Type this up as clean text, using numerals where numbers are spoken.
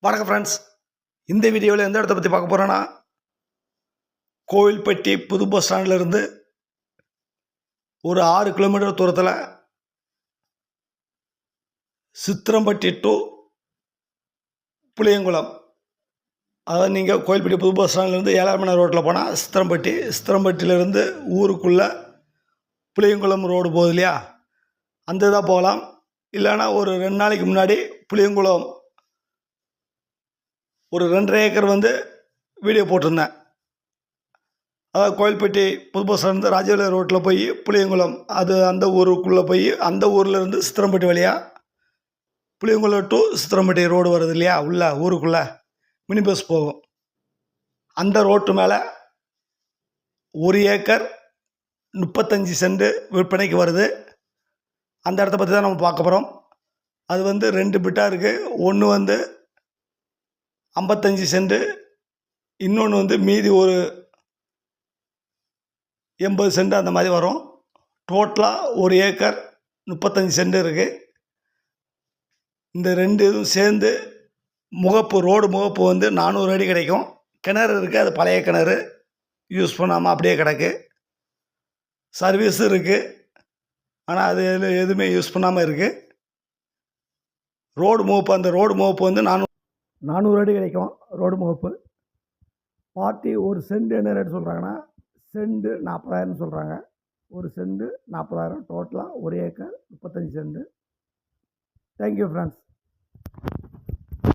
வணக்கம் ஃப்ரெண்ட்ஸ். இந்த வீடியோவில் எந்த இடத்த பற்றி பார்க்க போகிறோன்னா, கோவில்பட்டி புது பஸ் ஸ்டாண்ட்லேருந்து ஒரு 6 கிலோமீட்டர் தூரத்தில் சித்திரம்பட்டி டு புளியங்குளம். அதாவது நீங்கள் கோவில்பட்டி புது பஸ் ஸ்டாண்ட்லேருந்து 7ஆம் மணி ரோட்டில் போனால் சித்திரம்பட்டியிலேருந்து ஊருக்குள்ளே புளியங்குளம் ரோடு போகுது இல்லையா, அந்த இதாக போகலாம். இல்லைன்னா ஒரு 2 நாளைக்கு முன்னாடி புளியங்குளம் ஒரு 2.5 ஏக்கர் வீடியோ போட்டிருந்தேன். அதாவது கோவில்பட்டி புது பஸ் ஸ்டாண்ட் ராஜவேலி ரோட்டில் போய் புளியங்குளம், அது அந்த ஊருக்குள்ளே போய் அந்த ஊர்லேருந்து சித்திரம்பட்டி வழியாக புளியங்குளம் டு சித்திரம்பட்டி ரோடு வருது இல்லையா, உள்ள ஊருக்குள்ளே மினி பஸ் போகும். அந்த ரோட்டு மேலே 1 ஏக்கர் 35 சென்ட் விற்பனைக்கு வருது. அந்த இடத்த பற்றி தான் நம்ம பார்க்க போகிறோம். அது 2 பிட்டாக இருக்குது. ஒன்று 55 சென்ட், இன்னொன்று மீதி ஒரு 80 சென்ட் அந்த மாதிரி வரும். டோட்டலாக 1 ஏக்கர் 35 சென்ட் இருக்குது. இந்த 2 இதுவும் சேர்ந்து முகப்பு, ரோடு முகப்பு 400 அடி கிடைக்கும். கிணறு இருக்குது, அது பழைய கிணறு, யூஸ் பண்ணாமல் அப்படியே கிடக்கு. சர்வீஸு இருக்குது, ஆனால் அது எதுவுமே யூஸ் பண்ணாமல் இருக்குது. ரோடு முகப்பு, அந்த ரோடு முகப்பு 400 அடி கிடைக்கும் ரோடு முகப்பு. பார்ட்டி ஒரு சென்ட் என்ன ரேட் சொல்கிறாங்கன்னா, சென்ட் 40,000 சொல்கிறாங்க. ஒரு சென்ட் 40,000, டோட்டலாக 1 ஏக்கர் 35 சென்ட். Thank you friends.